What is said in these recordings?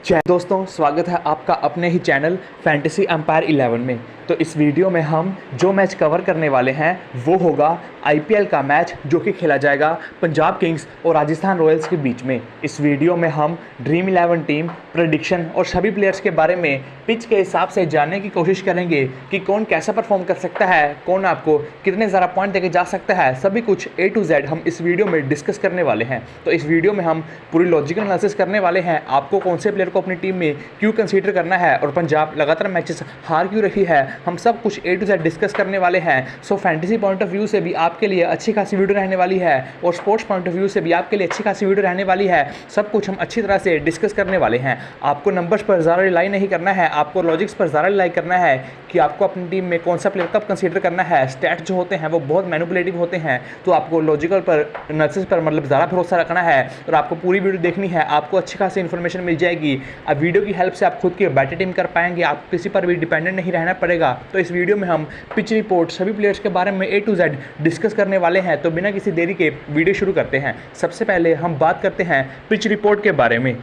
जय दोस्तों, स्वागत है आपका अपने ही चैनल फैंटेसी एम्पायर 11 में। तो इस वीडियो में हम जो मैच कवर करने वाले हैं वो होगा आईपीएल का मैच जो कि खेला जाएगा पंजाब किंग्स और राजस्थान रॉयल्स के बीच में। इस वीडियो में हम ड्रीम 11 टीम, प्रेडिक्शन और सभी प्लेयर्स के बारे में पिच के हिसाब से जानने की कोशिश करेंगे कि कौन कैसा परफॉर्म कर सकता है, कौन आपको कितने ज़्यादा पॉइंट देके जा सकता है। सभी कुछ A to Z हम इस वीडियो में डिस्कस करने वाले हैं। तो इस वीडियो में हम पूरी लॉजिकल एनालिसिस करने वाले हैं, आपको कौन से प्लेयर को अपनी टीम में क्यों कंसीडर करना है और पंजाब लगातार मैचेस हार क्यों रही है, हम सब कुछ A to Z डिस्कस करने वाले हैं। सो फैंटेसी पॉइंट ऑफ व्यू से भी आपके लिए अच्छी खासी वीडियो रहने वाली है और स्पोर्ट्स पॉइंट ऑफ व्यू से भी आपके लिए अच्छी खासी वीडियो रहने वाली है। सब कुछ हम अच्छी तरह से डिस्कस करने वाले हैं। आपको नंबर्स पर ज़्यादा रिलाई नहीं करना है, आपको लॉजिक्स पर ज़्यादा रिलाई करना है कि आपको अपनी टीम में कौन सा प्लेयर कब कंसीडर करना है। स्टैट जो होते हैं वो बहुत मैनिपुलेटिव होते हैं, तो आपको लॉजिकल पर, एनालिसिस पर मतलब ज़्यादा भरोसा रखना है और आपको पूरी वीडियो देखनी है। आपको अच्छी खासी इन्फॉर्मेशन मिल जाएगी। अब वीडियो की हेल्प से आप खुद की बेटर टीम कर पाएंगे, आप किसी पर भी डिपेंडेंट नहीं रहना पड़ेगा। तो इस वीडियो में हम पिच रिपोर्ट, सभी प्लेयर्स के बारे में A to Z डिस्कस करने वाले हैं। तो बिना किसी देरी के वीडियो शुरू करते हैं। सबसे पहले हम बात करते हैं पिच रिपोर्ट के बारे में।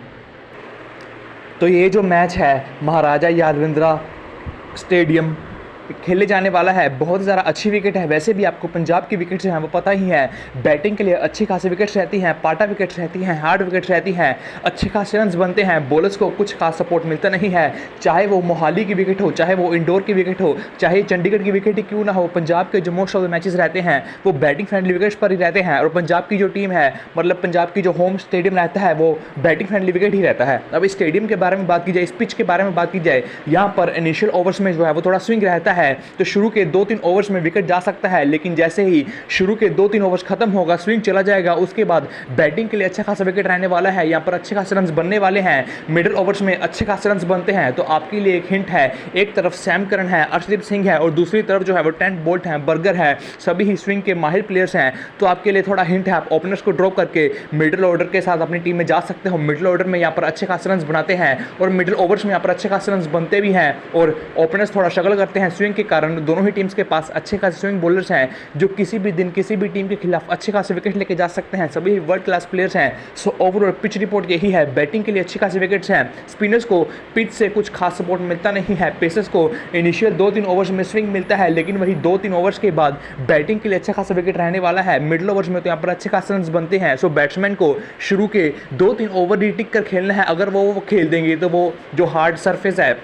तो ये जो मैच है महाराजा यादविंद्रा स्टेडियम खेले जाने वाला है, बहुत ज़्यादा अच्छी विकेट है। वैसे भी आपको पंजाब की विकेट जो है वो पता ही है, बैटिंग के लिए अच्छी खासी विकेट्स रहती हैं, पाटा विकेट्स रहती हैं, हार्ड विकेट्स रहती हैं, अच्छे खासे रन्स बनते हैं। बॉलर्स को कुछ खास सपोर्ट मिलता नहीं है, चाहे वो मोहाली की विकेट हो, चाहे वो इंडोर की विकेट हो, चाहे चंडीगढ़ की विकेट ही क्यों ना हो। पंजाब के जो मोस्ट ऑफ द मैचेस रहते हैं वो बैटिंग फ्रेंडली विकेट्स पर ही रहते हैं और पंजाब की जो टीम है, मतलब पंजाब की जो होम स्टेडियम रहता है वो बैटिंग फ्रेंडली विकेट ही रहता है। अब इस स्टेडियम के बारे में बात की जाए, इस पिच के बारे में बात की जाए, यहाँ पर इनिशियल ओवर्स में जो है वो थोड़ा स्विंग रहता है। तो शुरू के 2-3 ओवर्स में विकेट जा सकता है, लेकिन जैसे ही शुरू के 2-3 ओवर्स खत्म होगा, स्विंग चला जाएगा, उसके बाद बैटिंग के लिए अच्छा खासा विकेट रहने वाला है। यहाँ पर अच्छे खासे रन्स बनने वाले हैं, मिडिल ओवर्स में अच्छे खासे रन्स बनते हैं। तो आपके लिए एक हिंट है, एक तरफ सैम करन है, अर्शदीप सिंह है और दूसरी तरफ जो है वो ट्रेंट बोल्ट है, बर्गर है, सभी ही स्विंग के माहिर प्लेयर्स हैं। तो आपके लिए थोड़ा हिंट है, आप ओपनर्स को ड्रॉप करके मिडिल ऑर्डर के साथ अपनी टीम में जा सकते हो। मिडिल ऑर्डर में यहाँ पर अच्छे खासे रन्स बनाते हैं और मिडिल ओवर्स में यहाँ पर अच्छे खासे रन्स बनते भी हैं और ओपनर्स थोड़ा स्ट्रगल करते हैं स्विंग के कारण। दोनों ही टीम्स के पास अच्छे खासे स्विंग बॉलर्स हैं जो किसी भी दिन किसी भी टीम के खिलाफ अच्छे खासे विकेट लेके जा सकते हैं। सभी वर्ल्ड क्लास प्लेयर्स हैं। सो ओवरऑल पिच रिपोर्ट यही है, बैटिंग के लिए अच्छी खासी विकेट्स हैं। स्पिनर्स को पिच से कुछ खास सपोर्ट मिलता नहीं है, पेसर्स को इनिशियल 2-3 ओवर्स में स्विंग मिलता है, लेकिन वही 2-3 ओवर्स के बाद बैटिंग के लिए अच्छा खासा विकेट रहने वाला है। मिडिल ओवर्स में तो यहाँ पर अच्छे खासे रन बनते हैं। सो बैट्समैन को शुरू के 2-3 ओवर ही टिक कर खेलना है। अगर वो खेल देंगे तो वो जो हार्ड सरफेस है,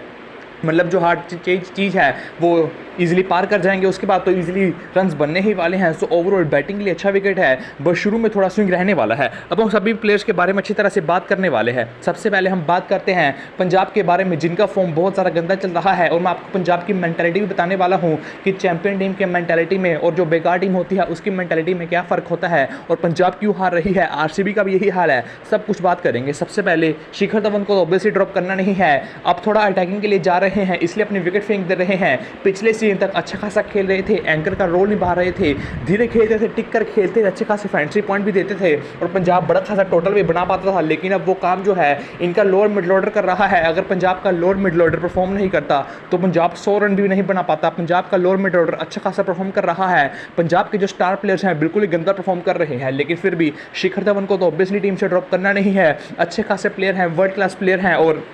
मतलब जो हार्ड चीज़ है वो इजीली पार कर जाएंगे, उसके बाद तो इजीली रन्स बनने ही वाले हैं। सो ओवरऑल बैटिंग के लिए अच्छा विकेट है, बस शुरू में थोड़ा स्विंग रहने वाला है। अब हम सभी प्लेयर्स के बारे में अच्छी तरह से बात करने वाले हैं। सबसे पहले हम बात करते हैं पंजाब के बारे में, जिनका फॉर्म बहुत ज़्यादा गंदा चल रहा है और मैं आपको पंजाब की मैंटेलिटी भी बताने वाला हूँ कि चैंपियन टीम के मैंटेलिटी में और जो बेकार टीम होती है उसकी मैंटेलिटी में क्या फ़र्क होता है और पंजाब क्यों हार रही है। आरसीबी का भी यही हाल है, सब कुछ बात करेंगे। सबसे पहले शिखर धवन को ऑब्वियसली ड्रॉप करना नहीं है, अब थोड़ा अटैकिंग के लिए जा रहे हैं, इसलिए अपनी विकेट फेंक दे रहे हैं। पिछले सीजन तक अच्छा खासा खेल रहे थे, एंकर का रोल निभा रहे थे, धीरे खेलते थे, टिक कर खेलते थे, अच्छे खासे फैंटेसी पॉइंट भी देते थे और पंजाब बड़ा खासा टोटल भी बना पाता था। लेकिन अब वो काम जो है इनका लोअर मिडल ऑर्डर कर रहा है। अगर पंजाब का लोअर मिडल ऑर्डर परफॉर्म नहीं करता तो पंजाब 100 रन भी नहीं बना पाता। पंजाब का लोअर मिडल ऑर्डर अच्छा खासा परफॉर्म कर रहा है। पंजाब के जो स्टार प्लेयर्स हैं बिल्कुल ही गंदा परफॉर्म कर रहे हैं, लेकिन फिर भी शिखर धवन को तो ऑब्वियसली टीम से ड्रॉप करना नहीं है। अच्छे खासे प्लेयर हैं, वर्ल्ड क्लास प्लेयर हैं और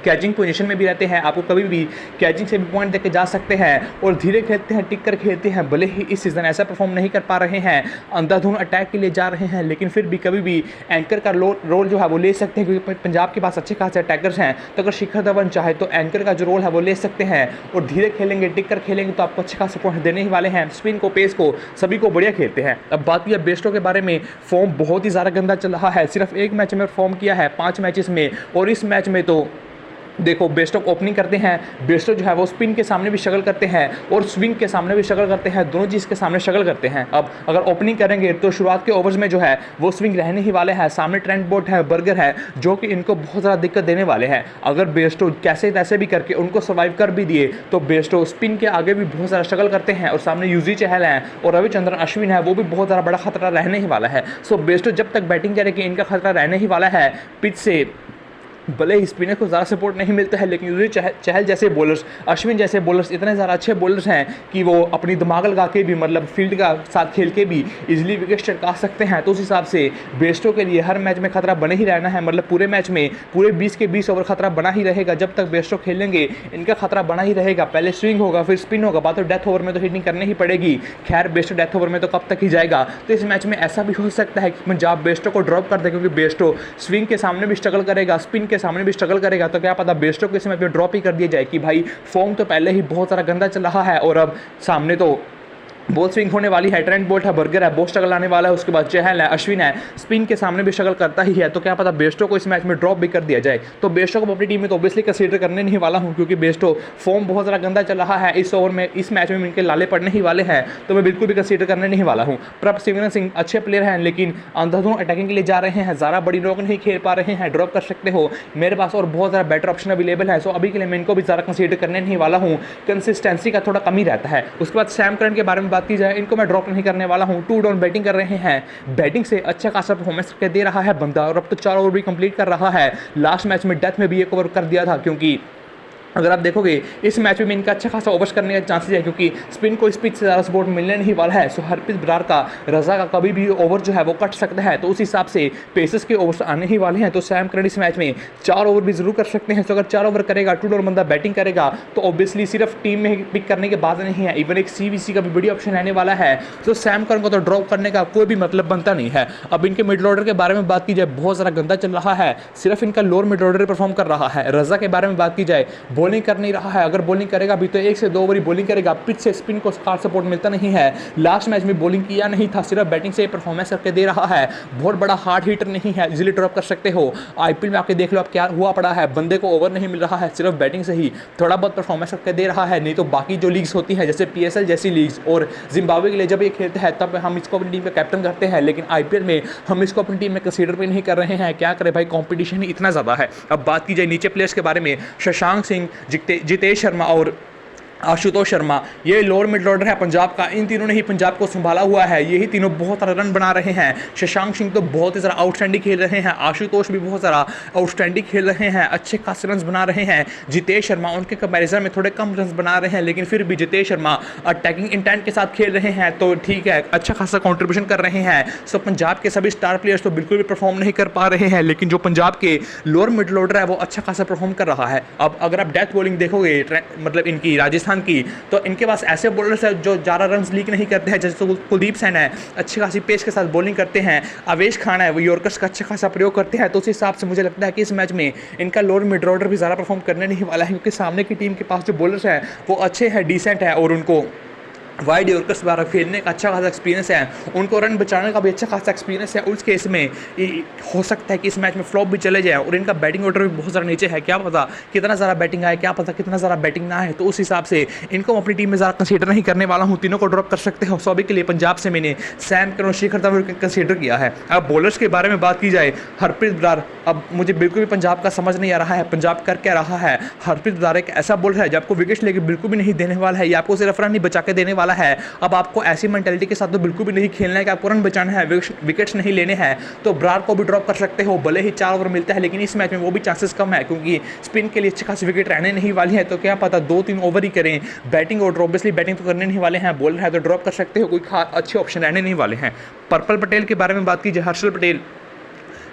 कैचिंग पोजीशन में भी रहते हैं, आपको कभी भी कैचिंग से भी पॉइंट देके जा सकते हैं और धीरे खेलते हैं, टिक कर खेलते हैं। भले ही इस सीज़न ऐसा परफॉर्म नहीं कर पा रहे हैं, अंधाधुन अटैक के लिए जा रहे हैं, लेकिन फिर भी कभी भी एंकर का रोल जो है वो ले सकते हैं, क्योंकि पंजाब के पास अच्छे खासे अटैकर्स हैं। तो अगर शिखर धवन चाहे तो एंकर का जो रोल है वो ले सकते हैं और धीरे खेलेंगे, टिक कर खेलेंगे तो आपको अच्छे खासे पॉइंट देने ही वाले हैं। स्पिन को, पेस को, सभी को बढ़िया खेलते हैं। अब बात की बेस्टो के बारे में, फॉर्म बहुत ही ज़्यादा गंदा चल रहा है। सिर्फ एक मैच में फॉर्म किया है 5 मैचेस में और इस मैच में तो देखो बेस्टो ओपनिंग करते हैं। बेस्टो जो है वो स्पिन के सामने भी स्ट्रगल करते हैं और स्विंग के सामने भी स्ट्रगल करते हैं, दोनों चीज़ के सामने स्ट्रगल करते हैं। अब अगर ओपनिंग करेंगे तो शुरुआत के ओवर्स में जो है वो स्विंग रहने ही वाले हैं। सामने ट्रेंट बोल्ट है, बर्गर है, जो कि इनको बहुत ज़्यादा दिक्कत देने वाले हैं। अगर बेस्टो कैसे तैसे भी करके उनको सर्वाइव कर भी दिए तो बेस्टो स्पिन के आगे भी बहुत ज़्यादा स्ट्रगल करते हैं और सामने यूजी चहल हैं और रविचंद्रन अश्विन है, वो भी बहुत ज़्यादा बड़ा खतरा रहने ही वाला है। सो बेस्टो जब तक बैटिंग करेगी इनका खतरा रहने ही वाला है। पिच से भले ही स्पिनर को ज़्यादा सपोर्ट नहीं मिलता है, लेकिन युजवेंद्र चहल जैसे बॉलर्स, अश्विन जैसे बॉलर्स इतने ज़्यादा अच्छे बॉलर्स हैं कि वो अपनी दिमाग लगा के भी, मतलब फील्ड का साथ खेल के भी इजीली विकेट चटका सकते हैं। तो उस हिसाब से बेस्टो के लिए हर मैच में खतरा बने ही रहना है, मतलब पूरे मैच में पूरे 20 के 20 ओवर खतरा बना ही रहेगा। जब तक बेस्टो खेलेंगे इनका खतरा बना ही रहेगा। पहले स्विंग होगा, फिर स्पिन होगा, बात तो डेथ ओवर में तो हिटिंग करनी ही पड़ेगी। खैर बेस्टो डेथ ओवर में तो कब तक ही जाएगा। तो इस मैच में ऐसा भी हो सकता है कि पंजाब बेस्टो को ड्रॉप कर दे, क्योंकि बेस्टो स्विंग के सामने भी स्ट्रगल करेगा, स्पिन के सामने भी स्ट्रगल करेगा। तो क्या पता बेस्टो को इस मैच में ड्रॉप ही कर दिया जाए कि भाई फॉर्म तो पहले ही बहुत सारा गंदा चल रहा है और अब सामने तो बॉल स्विंग होने वाली है, ट्रेंट बोल्ट है, बर्गर है, बहुत स्ट्रगल आने वाला है, उसके बाद चहल है, अश्विन है, स्पिन के सामने भी स्ट्रगल करता ही है। तो क्या पता बेस्टो को इस मैच में ड्रॉप भी कर दिया जाए। तो बेस्टो को अपनी टीम में तो ऑब्वियसली कंसीडर करने नहीं वाला हूं, क्योंकि बेस्टो फॉर्म बहुत ज़्यादा गंदा चल रहा है। इस ओवर में, इस मैच में इनके लाले पड़ने ही वाले हैं, तो मैं बिल्कुल भी कंसीडर करने नहीं वाला हूँ। प्रभ सिमरन अच्छे प्लेयर हैं, लेकिन अंधाधुन अटैकिंग के लिए जा रहे हैं, ज़्यादा बड़ी रॉक नहीं खेल पा रहे हैं, ड्रॉप कर सकते हो। मेरे पास और बहुत ज़्यादा बेटर ऑप्शन अवेलेबल है, सो अभी के लिए मैं इनको भी ज़्यादा कंसीडर करने नहीं वाला हूँ। कंसिस्टेंसी का थोड़ा कमी रहता है। उसके बाद सैम करन के बारे में बात की जाए, इनको मैं ड्रॉप नहीं करने वाला हूं। 2 डाउन बैटिंग कर रहे हैं, बैटिंग से अच्छा खासा परफॉर्मेंस दे रहा है बंदा, और अब तो 4 ओवर भी कंप्लीट कर रहा है। लास्ट मैच में डेथ में भी 1 ओवर कर दिया था, क्योंकि अगर आप देखोगे इस मैच में इनका अच्छा खासा ओवर्स करने का चांसेस है, क्योंकि स्पिन को इस पिच से ज़्यादा सपोर्ट मिलने नहीं वाला है। सो हरप्रीत बरार का, रजा का कभी भी ओवर जो है वो कट सकता है। तो उस हिसाब से पेसर्स के ओवर्स आने ही वाले हैं। तो सैम करन इस मैच में 4 ओवर भी जरूर कर सकते हैं। तो अगर 4 ओवर करेगा, 2 डाउन बंदा बैटिंग करेगा, तो ऑब्वियसली सिर्फ टीम में पिक करने के बाद नहीं है, इवन एक CVC का भी बड़ी ऑप्शन रहने वाला है। तो सैम करन को तो ड्रॉप करने का कोई भी मतलब बनता नहीं है। अब इनके मिडल ऑर्डर के बारे में बात की जाए, बहुत ज़्यादा गंदा चल रहा है, सिर्फ इनका लोअर मिडल ऑर्डर परफॉर्म कर रहा है। रजा के बारे में बात की जाए, बॉलिंग कर नहीं रहा है, अगर बॉलिंग करेगा भी तो 1 से 2 ओवर ही बॉलिंग करेगा, पिच से स्पिन को खास सपोर्ट मिलता नहीं है। लास्ट मैच में बॉलिंग किया नहीं था, सिर्फ बैटिंग से परफॉर्मेंस करके दे रहा है। बहुत बड़ा हार्ड हिटर नहीं है, इजीली ड्रॉप कर सकते हो। IPL में आके देख लो अब क्या हुआ पड़ा है, बंदे को ओवर नहीं मिल रहा है, सिर्फ बैटिंग से ही थोड़ा बहुत परफॉर्मेंस करके दे रहा है। नहीं तो बाकी जो लीग्स होती हैं, जैसे PSL जैसी लीग्स और जिम्बाब्वे के लिए जब ये खेलता है तब हम इसको अपनी टीम का कैप्टन करते हैं, लेकिन IPL में हम इसको अपनी टीम में कंसीडर भी नहीं कर रहे हैं। क्या करें भाई, कॉम्पिटिशन ही इतना ज़्यादा है। अब बात की जाए नीचे प्लेयर्स के बारे में, शशांक सिंह, जितेश शर्मा और आशुतोष शर्मा, ये लोअर मिडल ऑर्डर है पंजाब का। इन तीनों ने ही पंजाब को संभाला हुआ है, यही तीनों बहुत सारा रन बना रहे हैं। शशांक सिंह तो बहुत ही ज़्यादा आउटस्टैंडिंग खेल रहे हैं, आशुतोष भी बहुत सारा आउटस्टैंडिंग खेल रहे हैं, अच्छे खासे रन बना रहे हैं। जितेश शर्मा उनके कंपैरिजन में थोड़े कम रन बना रहे हैं, लेकिन फिर भी जितेश शर्मा अटैकिंग इंटेंट के साथ खेल रहे हैं, तो ठीक है, अच्छा खासा कॉन्ट्रीब्यूशन कर रहे हैं। सो पंजाब के सभी स्टार प्लेयर्स तो बिल्कुल भी परफॉर्म नहीं कर पा रहे हैं, लेकिन जो पंजाब के लोअर मिडल ऑर्डर है वो अच्छा खासा परफॉर्म कर रहा है। अब अगर आप डेथ बॉलिंग देखोगे, मतलब इनकी राजस्थान की, तो इनके पास ऐसे बॉलर्स हैं जो ज़्यादा रन लीक नहीं करते हैं, जैसे कुलदीप सैन है, अच्छी खासी पेस के साथ बॉलिंग करते हैं। अवेश खान है, वो यॉर्कर्स का अच्छा खासा प्रयोग करते हैं। तो उस हिसाब से मुझे लगता है कि इस मैच में इनका लोअर मिड ऑर्डर भी ज़्यादा परफॉर्म करने नहीं वाला है, क्योंकि सामने की टीम के पास जो बॉलर्स हैं वो अच्छे हैं, डिसेंट है, और उनको वाइड यॉर्कर्स द्वारा खेलने का अच्छा खासा एक्सपीरियंस है, उनको रन बचाने का भी अच्छा खासा एक्सपीरियंस है। उस केस में हो सकता है कि इस मैच में फ्लॉप भी चले जाए, और इनका बैटिंग ऑर्डर भी बहुत ज़्यादा नीचे है। क्या पता कितना ज़्यादा बैटिंग आए, क्या पता कितना ज़्यादा बैटिंग ना है। तो उस हिसाब से इनको अपनी टीम में ज़्यादा कंसीडर नहीं करने वाला हूँ, तीनों को ड्रॉप कर सकते हो। सो अभी के लिए पंजाब से मैंने Sam Curran, Shikhar Dhawan consider किया है। अब बॉलर्स के बारे में बात की जाए, हरप्रीत बरार, अब मुझे बिल्कुल भी पंजाब का समझ नहीं आ रहा है पंजाब कर क्या रहा है। हरप्रीत बरार एक ऐसा बॉलर है जो आपको विकेट्स लेके बिल्कुल भी नहीं देने वाला है, या आपको सिर्फ रन ही बचा के देने वाला है। अब आपको ऐसी मेंटालिटी के साथ तो बिल्कुल भी नहीं खेलना है कि आपको रन बचाना है, विकेट्स नहीं लेने हैं, तो बरार को भी ड्रॉप कर सकते हो। भले ही 4 ओवर मिलता है, लेकिन इस मैच में वो भी चांसेस कम है, क्योंकि स्पिन के लिए अच्छी खासी विकेट रहने नहीं वाली है। तो क्या पता 2-3 ओवर ही करें। बैटिंग ऑर्डर ऑब्वियसली बैटिंग तो करने नहीं वाले हैं, बॉलर है तो ड्रॉप कर सकते हो, कोई अच्छे ऑप्शन रहने नहीं वाले हैं। पर्पल पटेल के बारे में बात कीजिए, हर्षल पटेल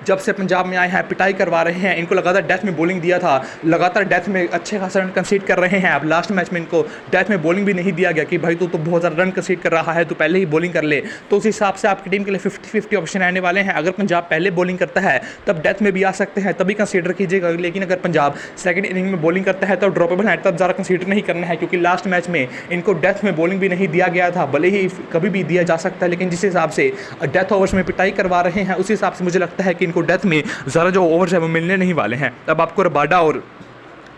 जब से पंजाब में आए हैं पिटाई करवा रहे हैं, इनको लगातार डेथ में बॉलिंग दिया था, लगातार डेथ में अच्छे खासा रन कंसीड कर रहे हैं। अब लास्ट मैच में इनको डेथ में बॉलिंग भी नहीं दिया गया कि भाई तू तो बहुत ज़्यादा रन कंसीड कर रहा है, तो पहले ही बॉलिंग कर ले। तो उस हिसाब से आपकी टीम के लिए 50-50 ऑप्शन आने वाले हैं। अगर पंजाब पहले बॉलिंग करता है तब डेथ में भी आ सकते हैं, तभी कंसीडर कीजिएगा, लेकिन अगर पंजाब सेकंड इनिंग में बॉलिंग करता है तो ड्रॉपेबल है, तब ज़्यादा कंसीडर नहीं करना है, क्योंकि लास्ट मैच में इनको डेथ में बॉलिंग भी नहीं दिया गया था। भले ही कभी भी दिया जा सकता है, लेकिन जिस हिसाब से डेथ ओवर्स में पिटाई करवा रहे हैं उस हिसाब से मुझे लगता है कि इनको डेथ में ज़्यादा जो ओवर्स है वो मिलने नहीं वाले हैं। अब आपको रबाडा और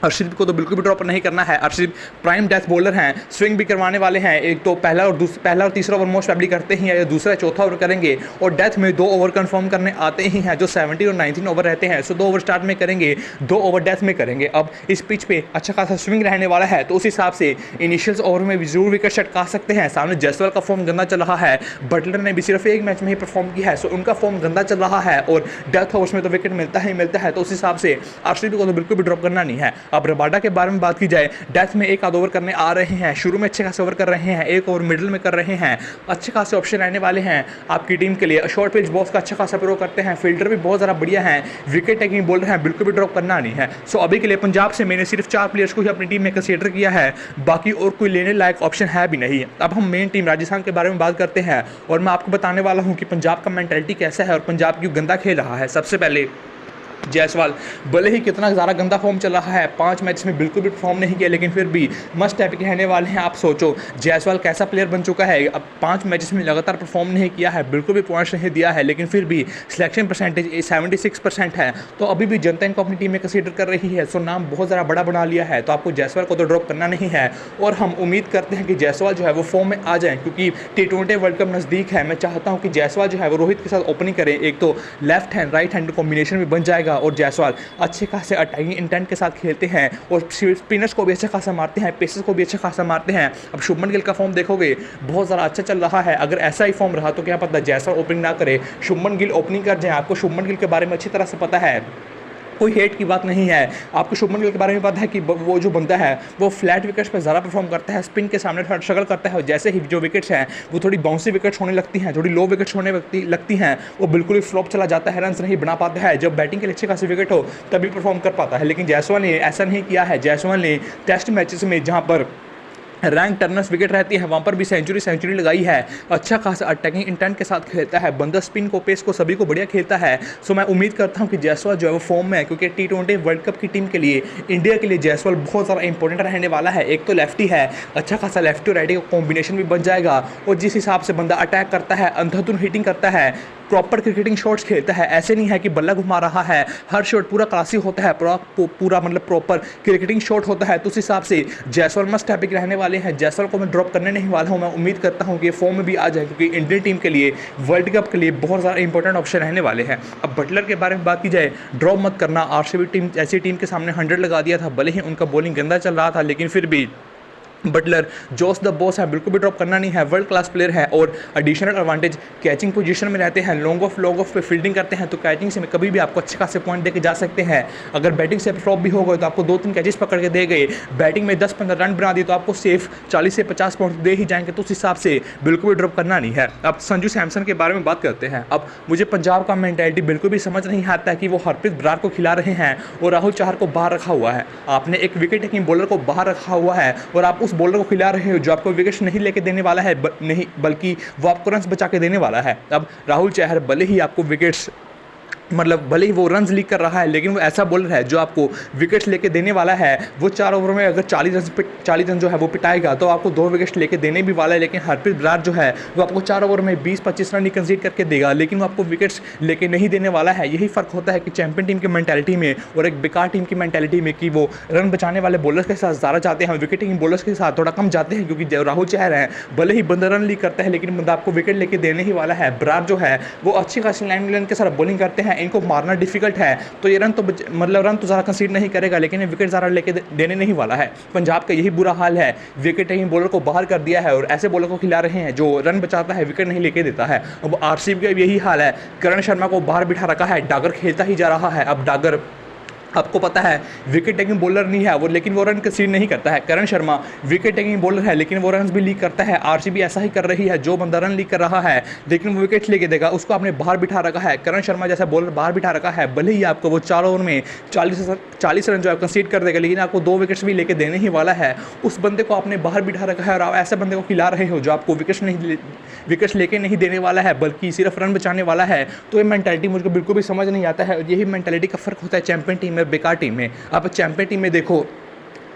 अर्शदीप को तो बिल्कुल भी ड्रॉप नहीं करना है। अर्शदीप प्राइम डेथ बॉलर हैं, स्विंग भी करवाने वाले हैं। एक तो पहला और तीसरा ओवर मोस्ट प्रॉब्ली करते ही हैं, या दूसरा चौथा ओवर करेंगे, और डेथ में 2 ओवर कंफर्म करने आते ही हैं जो 17 और 19 ओवर रहते हैं। सो 2 ओवर स्टार्ट में करेंगे, 2 ओवर डेथ में करेंगे। अब इस पिच पे अच्छा खासा स्विंग रहने वाला है, तो उस हिसाब से इनिशियल ओवर में भी जरूर विकेट छटका सकते हैं। सामने जायसवाल का फॉर्म गंदा चल रहा है, बटलर ने भी सिर्फ एक मैच में ही परफॉर्म किया है, सो उनका फॉर्म गंदा चल रहा है, और डेथ ओवर्स में तो विकेट मिलता ही मिलता है। तो उस हिसाब से अर्शदीप को तो बिल्कुल भी ड्रॉप करना नहीं है। अब रबाडा के बारे में बात की जाए, डेथ में एक आध ओवर करने आ रहे हैं, शुरू में अच्छे खासे ओवर कर रहे हैं, एक ओवर मिडिल में कर रहे हैं, अच्छे खासे ऑप्शन रहने वाले हैं आपकी टीम के लिए। शॉर्ट पिच बॉक्स का अच्छा खासा प्रयोग करते हैं, फील्डर भी बहुत ज़्यादा बढ़िया हैं, विकेट टेकिंग बॉलर हैं, बिल्कुल भी ड्रॉप करना नहीं है। सो अभी के लिए पंजाब से मैंने सिर्फ 4 प्लेयर्स को ही अपनी टीम में कंसीडर किया है, बाकी और कोई लेने लायक ऑप्शन है भी नहीं। अब हम मेन टीम राजस्थान के बारे में बात करते हैं, और मैं आपको बताने वाला हूँ कि पंजाब का मेंटालिटी कैसा है और पंजाब क्यों गंदा खेल रहा है। सबसे पहले जायसवाल भले ही कितना ज़्यादा गंदा फॉर्म चल रहा है, 5 मैच में बिल्कुल भी परफॉर्म नहीं किया, लेकिन फिर भी मस्ट टाइप के रहने वाले हैं। आप सोचो जायसवाल कैसा प्लेयर बन चुका है, अब 5 मैचेस में लगातार परफॉर्म नहीं किया है, बिल्कुल भी पॉइंट्स नहीं दिया है, लेकिन फिर भी सिलेक्शन परसेंटेज 76% है, तो अभी भी जनता इनको अपनी टीम में कंसीडर कर रही है। सो नाम बहुत ज़्यादा बड़ा बना लिया है, तो आपको जायसवाल को तो ड्रॉप करना नहीं है, और हम उम्मीद करते हैं कि जायसवाल जो है वो फॉर्म में आ जाए, क्योंकि T20 वर्ल्ड कप नज़दीक है। मैं चाहता हूँ कि जायसवाल जो है वो रोहित के साथ ओपनिंग करें, एक तो left hand right hand combination भी बन जाएगा, और जायसवाल अच्छे खासे अटैकिंग इंटेंट के साथ खेलते हैं, और स्पिनर्स को भी अच्छा खासा मारते हैं, पेसर्स को भी अच्छा खासा मारते हैं। अब शुभमन गिल का फॉर्म देखोगे बहुत ज़्यादा अच्छा चल रहा है, अगर ऐसा ही फॉर्म रहा तो क्या पता जायसवाल ओपनिंग ना करे, शुभमन गिल ओपनिंग कर जाए। आपको शुभमन गिल के बारे में अच्छी तरह से पता है, कोई हेट की बात नहीं है। आपको शुभमन गिल के बारे में पता है कि वो जो बंदा है वो फ्लैट विकेट्स पे ज़्यादा परफॉर्म करता है, स्पिन के सामने थोड़ा स्ट्रगल करता है, और जैसे ही जो विकेट्स हैं वो थोड़ी बाउंसी विकेट्स होने लगती हैं, थोड़ी लो विकेट्स होने लगती हैं, वो बिल्कुल ही फ्लॉप चला जाता है, रन्स नहीं बना पाता है। जब बैटिंग के लिए अच्छे खासे विकेट हो तभी परफॉर्म कर पाता है, लेकिन जायसवाल ने ऐसा नहीं किया है। जायसवाल ने टेस्ट मैचेस में जहाँ पर रैंक टर्नर्स विकेट रहती है वहाँ पर भी सेंचुरी लगाई है, अच्छा खासा अटैकिंग इंटेंट के साथ खेलता है, बंदा स्पिन को पेस को सभी को बढ़िया खेलता है। सो मैं उम्मीद करता हूँ कि जायसवाल जो है वो फॉर्म में है, क्योंकि T20 वर्ल्ड कप की टीम के लिए, इंडिया के लिए जायसवाल बहुत ज़्यादा इंपॉर्टेंट रहने वाला है। एक तो लेफ्टी है, अच्छा खासा लेफ्टी राइटी का कॉम्बिनेशन भी बन जाएगा, और जिस हिसाब से बंदा अटैक करता है, अंधाधुन हिटिंग करता है, प्रॉपर क्रिकेटिंग शॉट्स खेलता है, ऐसे नहीं है कि बल्ला घुमा रहा है, हर शॉट पूरा क्लासिक होता है, पूरा मतलब प्रॉपर क्रिकेटिंग शॉट होता है। तो उस हिसाब से जायसवाल मस्ट हैपिक रहने वाले हैं। जायसवाल को मैं ड्रॉप करने नहीं वाला हूँ, मैं उम्मीद करता हूँ कि फॉर्म में भी आ जाए, क्योंकि इंडियन टीम के लिए वर्ल्ड कप के लिए बहुत ज़्यादा इंपॉर्टेंट ऑप्शन रहने वाले हैं। अब बटलर के बारे में बात की जाए, ड्रॉप मत करना। आरसीबी टीम ऐसी टीम के सामने 100 लगा दिया था, भले ही उनका बॉलिंग गंदा चल रहा था, लेकिन फिर भी बटलर जोस द बॉस है, बिल्कुल भी ड्रॉप करना नहीं है, वर्ल्ड क्लास प्लेयर है, और एडिशनल एडवांटेज कैचिंग पोजीशन में रहते हैं, लॉन्ग ऑफ पे फील्डिंग करते हैं, तो कैचिंग से कभी भी आपको अच्छे खासे पॉइंट देके जा सकते हैं। अगर बैटिंग से फ्लॉप भी हो गए तो आपको 2-3 कैचेस पकड़ के दे गए, बैटिंग में 10-15 रन बना दिए तो आपको सेफ 40 से 50 पॉइंट दे ही जाएंगे, तो उस हिसाब से बिल्कुल भी ड्रॉप करना नहीं है। अब संजू सैमसन के बारे में बात करते हैं। अब मुझे पंजाब का मेंटालिटी बिल्कुल भी समझ नहीं आता है कि वो हरप्रीत बरार को खिला रहे हैं और राहुल चहर को बाहर रखा हुआ है। आपने एक विकेट टेकिंग बॉलर को बाहर रखा हुआ है और आप उस बॉलर को खिला रहे जो आपको विकेट्स नहीं लेके देने वाला है, नहीं बल्कि वो आपको रन्स बचा के देने वाला है। अब राहुल चहर भले ही आपको विकेट्स भले ही वो रन्स लीक कर रहा है, लेकिन वो ऐसा बॉलर है जो आपको विकेट्स लेके देने वाला है। वो 4 ओवर में अगर 40 रन जो है वो पिटाएगा तो आपको 2 विकेट्स लेके देने भी वाला है। लेकिन हरप्रीत बरार जो है वो आपको 4 ओवर में 20-25 रन ही कंसीड करके देगा, लेकिन वो आपको विकेट्स लेके नहीं देने वाला है। यही फ़र्क होता है कि चैंपियन टीम की मेंटालिटी में और एक बेकार टीम की मेंटालिटी में, कि वो रन बचाने वाले बॉलर्स के साथ ज़्यादा जाते हैं, विकेट टेकिंग बॉलर्स के साथ थोड़ा कम जाते हैं। क्योंकि राहुल चहर है, भले ही बंदा रन लीक करता है, लेकिन बंदा आपको विकेट लेके देने ही वाला है। बरार जो है वो अच्छी खासी लाइन के साथ बॉलिंग करते हैं, इनको मारना डिफिकल्ट है, तो ये रन तो रन तो ज़्यादा कंसीड नहीं करेगा, लेकिन ये विकेट ज़्यादा लेके देने नहीं वाला है। पंजाब का यही बुरा हाल है, विकेट टेकिंग बॉलर को बाहर कर दिया है और ऐसे बॉलर को खिला रहे हैं जो रन बचाता है, विकेट नहीं लेके देता है। अब आरसीबी का यही हाल है, करण शर्मा को बाहर बिठा रखा है, डागर खेलता ही जा रहा है। अब डागर आपको पता है विकेट टेकिंग बॉलर नहीं है वो, लेकिन वो रन कंसीड नहीं करता है। करण शर्मा विकेट टेकिंग बॉलर है, लेकिन वो रन भी लीक करता है। आरसीबी ऐसा ही कर रही है, जो बंदा रन लीक कर रहा है लेकिन वो विकेट लेके देगा, उसको आपने बाहर बिठा रखा है। करण शर्मा जैसा बॉलर बाहर बिठा रखा है, भले ही आपको वो 4 ओवर में 40 रन जो है कंसीड कर देगा, लेकिन आपको 2 विकेट्स भी लेके देने ही वाला है। उस बंदे को आपने बाहर बिठा रखा है और आप ऐसे बंदे को खिला रहे हो जो आपको विकेट्स लेके नहीं देने वाला है, बल्कि सिर्फ रन बचाने वाला है। तो ये मेंटालिटी मुझको बिल्कुल भी समझ नहीं आता है, और यही मेंटालिटी का फ़र्क होता है चैंपियन टीम में बेकार टीम में। आप चैंपियन टीम में देखो,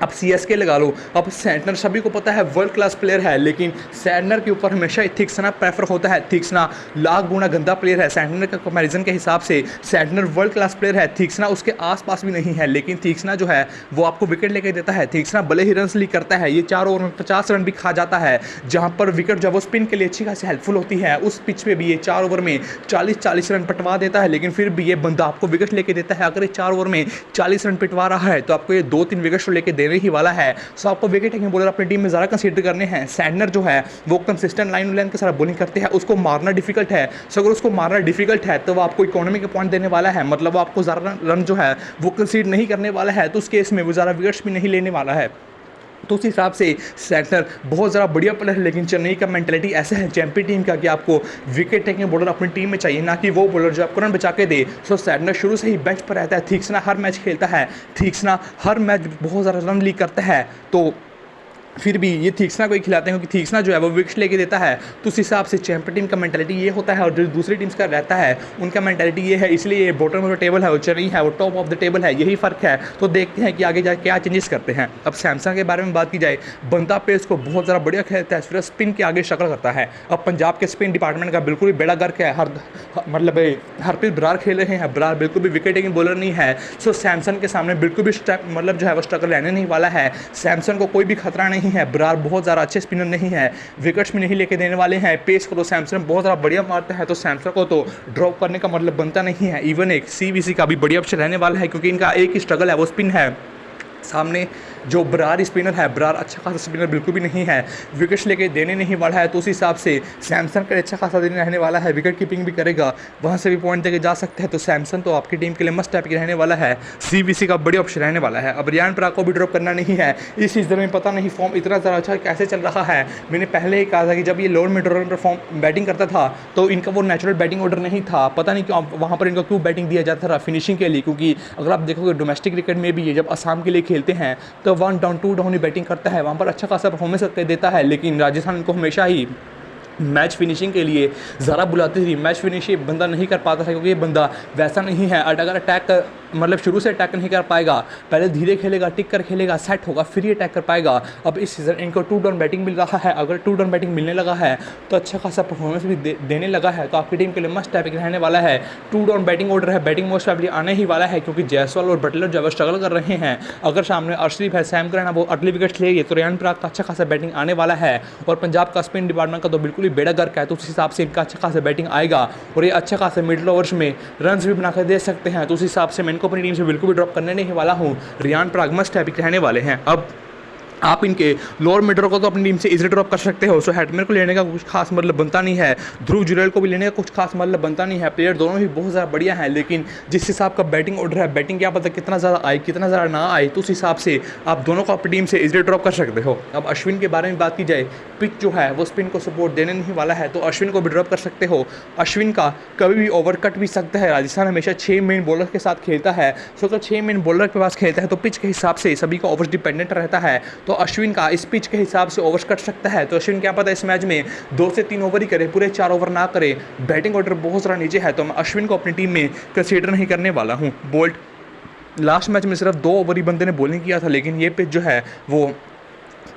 अब सीएसके लगा लो, अब सैंटनर सभी को पता है वर्ल्ड क्लास प्लेयर है, लेकिन सैंटनर के ऊपर हमेशा थिक्सना प्रेफर होता है। थिक्सना लाख गुना गंदा प्लेयर है। सैंटनर के कंपैरिजन के हिसाब से सैंटनर वर्ल्ड क्लास प्लेयर है, थिक्सना उसके आसपास भी नहीं है, लेकिन थिक्सना जो है वो आपको विकेट लेके देता है। थिक्सना भले ही रन्स लीक करता है, ये 4 ओवर में 50 रन भी खा जाता है, जहां पर विकेट जो है वो स्पिन के लिए अच्छी खासी हेल्पफुल होती है। उस पिच पे भी ये 4 ओवर में 40-40 रन पटवा देता है, लेकिन फिर भी ये बंदा आपको विकेट लेके देता है। अगर ये 4 ओवर में 40 रन पिटवा रहा है तो आपको ये 2-3 विकेट लेके देने ही वाला है। सो आपको विकेट टेकिंग बॉलर अपनी टीम में ज़्यादा कंसीडर करने हैं। सैंटनर जो है वो कंसिस्टेंट लाइन लेंथ के साथ बॉलिंग करते हैं, उसको मारना डिफिकल्ट है। सो अगर उसको मारना डिफिकल्ट है तो वो आपको इकोनॉमी के पॉइंट देने वाला है, मतलब वो आपको ज़्यादा रन जो है वो कंसीड नहीं करने वाला है, तो उस केस में वो ज़्यादा विकेट्स भी नहीं लेने वाला है। तो उस हिसाब से सैंटनर बहुत ज़्यादा बढ़िया प्लेयर है, लेकिन चेन्नई का मेंटेलिटी ऐसा है चैंपियन टीम का कि आपको विकेट टेकिंग बॉलर अपनी टीम में चाहिए, ना कि वो बॉलर जो आपको रन बचा के दे। सो सैंटनर शुरू से ही बेंच पर रहता है। थिक्सना हर मैच खेलता है, थिक्सना हर मैच बहुत ज़्यादा रन लीक करता है, तो फिर भी ये थिक्सना को ही खिलाते हैं, क्योंकि थिक्सना जो है वो विकेट लेके देता है। तो उस हिसाब से चैंपियन टीम का मेंटालिटी ये होता है, और जो दूसरी टीम्स का रहता है उनका मेंटालिटी ये है। इसलिए ये बॉटम ऑफ द टेबल है, वो चेन्नई है वो टॉप ऑफ द टेबल है, यही फ़र्क है। तो देखते हैं कि आगे जाके क्या चेंजेस करते हैं। अब सैमसंग के बारे में बात की जाए, बंदा पेस को बहुत ज़्यादा बढ़िया खेलता है, फिर स्पिन के आगे शक्ल करता है। अब पंजाब के स्पिन डिपार्टमेंट का बिल्कुल भी बेड़ा गर्क है, मतलब हरप्रीत बरार खेल रहे हैं। बरार बिल्कुल भी विकेट टेकिंग बॉलर नहीं है। सो सैमसंग के सामने बिल्कुल भी मतलब जो है वो स्ट्रगल रहने नहीं वाला है। सैमसंग को कोई भी खतरा नहीं है। बरार बहुत ज़्यादा अच्छे स्पिनर नहीं है, विकेट्स भी नहीं लेके देने वाले हैं। पेस को तो सैमसंग बहुत ज़्यादा बढ़िया मारता है, तो सैमसंग को तो ड्रॉप करने का मतलब बनता नहीं है। इवन एक सीवीसी का भी बढ़िया ऑप्शन रहने वाला है, क्योंकि इनका एक ही स्ट्रगल है, वो स्पिन है। सामने जो बरार स्पिनर है, बरार अच्छा खासा स्पिनर बिल्कुल भी नहीं है, विकेट्स लेके देने नहीं वाला है। तो उस हिसाब से सैमसंग का अच्छा खासा दिन रहने वाला है, विकेट कीपिंग भी करेगा, वहाँ से भी पॉइंट देके जा सकते हैं। तो सैमसंग तो आपकी टीम के लिए मस्ट टाइप की रहने वाला है, सीवीसी का बड़ी ऑप्शन रहने वाला है। अब रियान पराग को भी ड्रॉप करना नहीं है इस सीजन में। पता नहीं फॉर्म इतना ज़्यादा अच्छा कैसे चल रहा है। मैंने पहले ही कहा था कि जब ये लोअर मिड ऑर्डर पर फॉर्म बैटिंग करता था तो इनका वो नेचुरल बैटिंग ऑर्डर नहीं था। पता नहीं क्यों वहाँ पर इनका क्यों बैटिंग दिया जाता था फिनिशिंग के लिए, क्योंकि अगर आप देखोगे डोमेस्टिक क्रिकेट में भी ये जब असम के लिए खेलते हैं तो 1 डाउन 2 डाउन बैटिंग करता है, वहाँ पर अच्छा खासा परफॉर्मेंस करके देता है। लेकिन राजस्थान को हमेशा ही मैच फिनिशिंग के लिए ज़रा बुलाती थी। मैच फिनिशिंग बंदा नहीं कर पाता था, क्योंकि ये बंदा वैसा नहीं है। अगर अटैक मतलब शुरू से अटैक नहीं कर पाएगा, पहले धीरे खेलेगा, टिक कर खेलेगा, सेट होगा, फिर ये अटैक कर पाएगा। अब इस सीज़न इनको 2 डाउन बैटिंग मिल रहा है, अगर 2 डाउन बैटिंग मिलने लगा है तो अच्छा खासा परफॉर्मेंस भी देने लगा है, तो आपकी टीम के लिए मस्ट टैपिक रहने वाला है। 2 डाउन बैटिंग ऑर्डर है, बैटिंग मोस्ट प्रॉबेबली आने ही वाला है, क्योंकि जायसवाल और बटलर जो है स्ट्रगल कर रहे हैं। अगर सामने अर्शदीप है, सैम करन है, वो अर्ली विकेट्स लेंगे, तो रियान पराग का अच्छा खासा बैटिंग आने वाला है। और पंजाब का स्पिन डिपार्टमेंट का तो बिल्कुल ही बेड़ा गर्क है, तो उस हिसाब से इनका अच्छा खासा बैटिंग आएगा और ये अच्छा खासा मिडिल ओवर्स में रन्स भी बनाकर दे सकते हैं। तो उस हिसाब से मैं इनको अपनी टीम से बिल्कुल भी ड्रॉप करने नहीं वाला हूँ। रियान पराग मस्ट हैवी रहने वाले हैं। अब आप इनके लोअर मिडर को तो अपनी टीम से इजीली ड्रॉप कर सकते हो। सो हेटमेयर को लेने का कुछ खास मतलब बनता नहीं है, ध्रुव जुरेल को भी लेने का कुछ खास मतलब बनता नहीं है। प्लेयर दोनों ही बहुत ज़्यादा बढ़िया हैं, लेकिन जिस हिसाब का बैटिंग ऑर्डर है, बैटिंग क्या पता कितना ज़्यादा आए कितना ज़्यादा ना आए, तो उस हिसाब से आप दोनों को अपनी टीम से इजीली ड्रॉप कर सकते हो। अब अश्विन के बारे में बात की जाए, पिच जो है वो स्पिन को सपोर्ट देने नहीं वाला है, तो अश्विन को भी ड्रॉप कर सकते हो। अश्विन का कभी भी ओवर कट भी सकता है। राजस्थान हमेशा 6 मेन बॉलर के साथ खेलता है, सो अगर 6 मेन बॉलर के पास खेलता है तो पिच के हिसाब से सभी का ओवर डिपेंडेंट रहता है। तो अश्विन का इस पिच के हिसाब से ओवर्स कट सकता है। तो अश्विन क्या पता इस मैच में 2 से 3 ओवर ही करे, पूरे 4 ओवर ना करे। बैटिंग ऑर्डर बहुत सारा नीचे है, तो मैं अश्विन को अपनी टीम में कंसीडर नहीं करने वाला हूँ। बोल्ट लास्ट मैच में सिर्फ 2 ओवर ही बंदे ने बॉलिंग किया था, लेकिन ये पिच जो है वो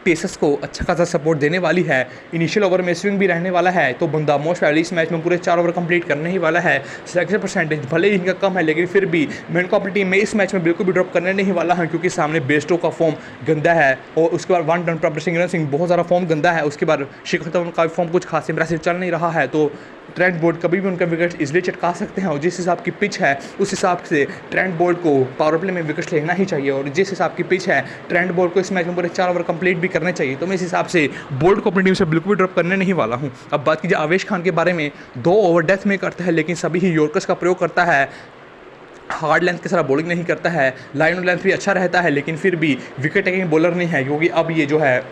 पेसर्स को अच्छा खासा सपोर्ट देने वाली है। इनिशियल ओवर में स्विंग भी रहने वाला है, तो बंदा मोस्ट प्रॉबेबली इस मैच में पूरे 4 ओवर कंप्लीट करने ही वाला है। सिलेक्शन परसेंटेज भले ही इनका कम है, लेकिन फिर भी मैं इनको अपनी टीम में इस मैच में बिल्कुल भी ड्रॉप करने नहीं वाला हूं, क्योंकि सामने बेस्टो का फॉर्म गंदा है और उसके बाद 1 डन प्रॉपर सिंह बहुत ज़्यादा फॉर्म गंदा है। उसके बाद शिखर धवन का फॉर्म कुछ खास इंप्रेसिव चल नहीं रहा है, तो ट्रेंट बोल्ट कभी भी उनका विकेट इजली चटका सकते हैं। और जिस हिसाब की पिच है उस हिसाब से ट्रेंट बोल्ट को पावर प्ले में विकेट लेना ही चाहिए, और जिस हिसाब की पिच है ट्रेंट बोल्ट को इस मैच में पूरे 4 ओवर कंप्लीट भी करने चाहिए। तो मैं इस हिसाब से बोल्ट को अपनी टीम से बिल्कुल भी ड्रॉप करने नहीं वाला हूं। अब बात कीजिए आवेश खान के बारे में, 2 ओवर डेथ में करता है, लेकिन सभी ही यॉर्कर्स का प्रयोग करता है। हार्ड लेंथ के साथ बॉलिंग नहीं करता है, लाइन और लेंथ भी अच्छा रहता है, लेकिन फिर भी विकेट टेकिंग बॉलर नहीं है, क्योंकि अब ये जो है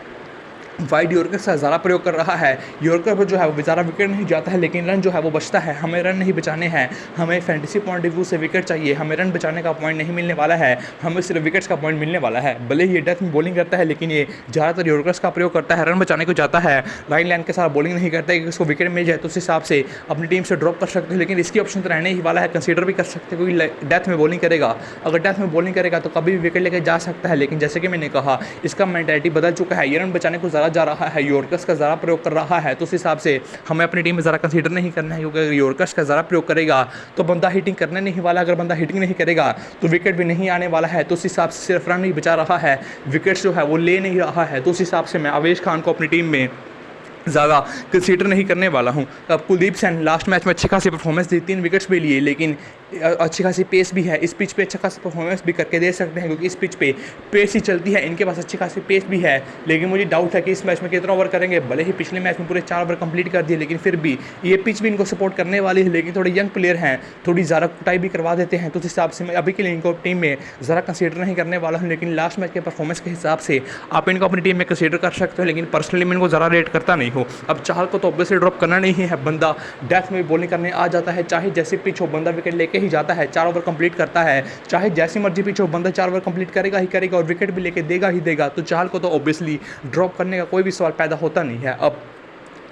वाइड यॉर्कर से ज़्यादा प्रयोग कर रहा है। यॉर्कर पर जो है वो बेचारा विकेट नहीं जाता है, लेकिन रन जो है वो बचता है। हमें रन नहीं बचाने हैं, हमें फैंटेसी पॉइंट ऑफ व्यू से विकेट चाहिए। हमें रन बचाने का पॉइंट नहीं मिलने वाला है, हमें सिर्फ विकेट्स का पॉइंट मिलने वाला है। भले ही ये डेथ में बॉलिंग करता है, लेकिन ये ज़्यादातर यॉर्कर्स का प्रयोग करता है, रन बचाने को जाता है। लाइन लाइन के साथ बॉलिंग नहीं करता है कि उसको विकेट मिल जाए तो उस हिसाब से अपनी टीम से ड्रॉप कर सकते हो। लेकिन इसकी ऑप्शन तो रहने ही वाला है, कंसीडर भी कर सकते हो कोई डेथ में बॉलिंग करेगा। अगर डेथ में बॉलिंग करेगा तो कभी भी विकेट लेकर जा सकता है, लेकिन जैसे कि मैंने कहा इसका मेंटालिटी बदल चुका है। ये रन बचाने को ज़्यादा जा रहा है, यॉर्कर्स का ज़्यादा प्रयोग कर रहा है, तो उस हिसाब से हमें अपनी टीम में ज़रा कंसीडर नहीं करना है, क्योंकि अगर यॉर्कर्स का ज़्यादा प्रयोग करेगा तो बंदा हिटिंग करने नहीं वाला। अगर बंदा हिटिंग नहीं करेगा तो विकेट भी नहीं आने वाला है, तो उस हिसाब से सिर्फ रन नहीं बचा रहा है, विकेट्स जो है वो ले नहीं रहा है। तो उस हिसाब से मैं अवेश खान को अपनी टीम में ज़्यादा कंसीडर नहीं करने वाला हूं। अब कुलदीप सेन लास्ट मैच में अच्छी खासी परफॉर्मेंस दी, 3 विकेट्स भी लिए, लेकिन अच्छी खासी पेस भी है। इस पिच पे अच्छा खासा परफॉर्मेंस भी करके दे सकते हैं, क्योंकि इस पिच पे पेस ही चलती है। इनके पास अच्छी खासी पेस भी है, लेकिन मुझे डाउट है कि इस मैच में कितना ओवर करेंगे। भले ही पिछले मैच में पूरे 4 ओवर कंप्लीट कर दिए, लेकिन फिर भी ये पिच भी इनको सपोर्ट करने वाली है। लेकिन थोड़े यंग प्लेयर हैं, थोड़ी ज़्यादा कुटाई भी करवा देते हैं, तो उस हिसाब से मैं अभी के लिए इनको टीम में ज़रा कंसीडर नहीं करने वाला हूँ। लेकिन लास्ट मैच के परफॉर्मेंस के हिसाब से आप इनको अपनी टीम में कंसीडर कर सकते हो, लेकिन पर्सनली मैं इनको ज़रा रेट करता नहीं हूँ। अब चाहल को तो ऑब्वियसली ड्रॉप करना नहीं है, बंदा डेथ में बॉलिंग करने आ जाता है, चाहे जैसी पिच हो बंदा विकेट लेके ही जाता है, 4 ओवर कंप्लीट करता है। चाहे जैसी मर्जी पिच हो बंदा 4 ओवर कंप्लीट करेगा ही करेगा और विकेट भी लेके देगा ही देगा। तो चाहल को तो ऑब्वियसली ड्रॉप करने का कोई भी सवाल पैदा होता नहीं है। अब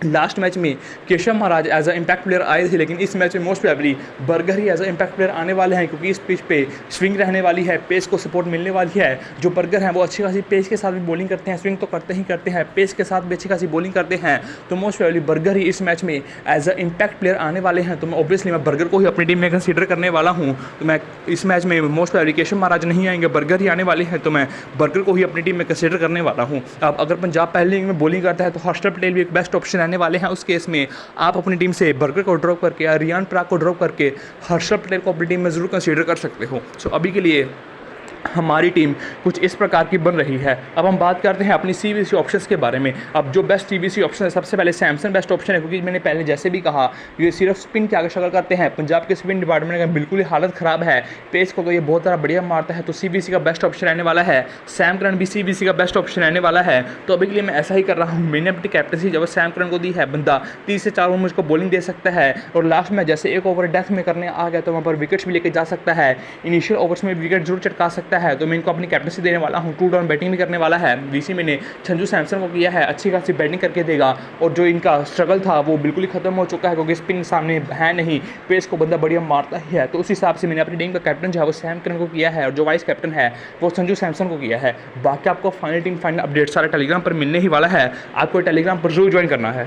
लास्ट मैच में Keshav Maharaj as a impact player आए थे, लेकिन इस मैच में मोस्ट प्रोबेबली बर्गर ही एज अ इम्पैक्ट प्लेयर आने वाले हैं, क्योंकि इस पिच पे स्विंग रहने वाली है, पेस को सपोर्ट मिलने वाली है। जो बर्गर हैं वो अच्छी खासी पेस के साथ भी बॉलिंग करते हैं, स्विंग तो करते ही करते हैं, पेस के साथ भी अच्छी खासी बॉलिंग करते हैं। तो मोस्ट प्रोबेबली बर्गर ही इस मैच में एज अ इम्पैक्ट प्लेयर आने वाले हैं। तो मैं ऑब्वियसली मैं बर्गर को ही अपनी टीम में कंसीडर करने वाला हूँ। तो मैं इस मैच में मोस्ट प्रोबेबली केशव महाराज नहीं आएंगे, बर्गर ही आने वाले हैं, तो मैं बर्गर को ही अपनी टीम में कंसीडर करने वाला हूँ। अब अगर पंजाब पहले इनिंग में बॉलिंग करता है तो हर्षल पटेल भी एक बेस्ट ऑप्शन रहने वाले हैं। उस केस में आप अपनी टीम से बर्गर को ड्रॉप करके या रियान पराग को ड्रॉप करके हर्षल पटेल को अपनी टीम में जरूर कंसीडर कर सकते हो। सो अभी के लिए हमारी टीम कुछ इस प्रकार की बन रही है। अब हम बात करते हैं अपनी सीवीसी ऑप्शंस के बारे में। अब जो बेस्ट सीवीसी ऑप्शन है, सबसे पहले सैमसन बेस्ट ऑप्शन है, क्योंकि मैंने पहले जैसे भी कहा ये सिर्फ स्पिन के आगे शक्ल करते हैं। पंजाब के स्पिन डिपार्टमेंट का बिल्कुल ही हालत ख़राब है, पेस को तो ये बहुत ज़्यादा बढ़िया मारता है, तो सीवीसी का बेस्ट ऑप्शन रहने वाला है। सैम करन भी सीवीसी का बेस्ट ऑप्शन रहने वाला है। तो अभी के लिए मैं ऐसा ही कर रहा हूँ। मैंने अपनी कैप्टनसी जब सैम करन को दी है, बंदा 30 से 4 ओवर मुझको बॉलिंग दे सकता है, और लास्ट में जैसे 1 ओवर डेथ में करने आ गया तो वहाँ पर विकेट्स भी लेके जा सकता है, इनिशियल ओवर्स में विकेट जरूर चटका सकता है। तो मैं इनको अपनी कैप्टनसी देने वाला हूँ। 2 डाउन बैटिंग भी करने वाला है। वीसी मैंने संजू सैमसन को किया है, अच्छी खासी बैटिंग करके देगा, और जो इनका स्ट्रगल था वो बिल्कुल ही खत्म हो चुका है, क्योंकि स्पिन सामने है नहीं, पेस को बंदा बढ़िया मारता ही है। तो उस हिसाब से मैंने अपनी टीम का कैप्टन जो है वो सैम करन को किया है, और जो वाइस कैप्टन है वो संजू सैमसन को किया है। बाकी आपको फाइनल टीम फाइनल अपडेट सारा टेलीग्राम पर मिलने ही वाला है, आपको टेलीग्राम पर जरूर ज्वाइन करना है।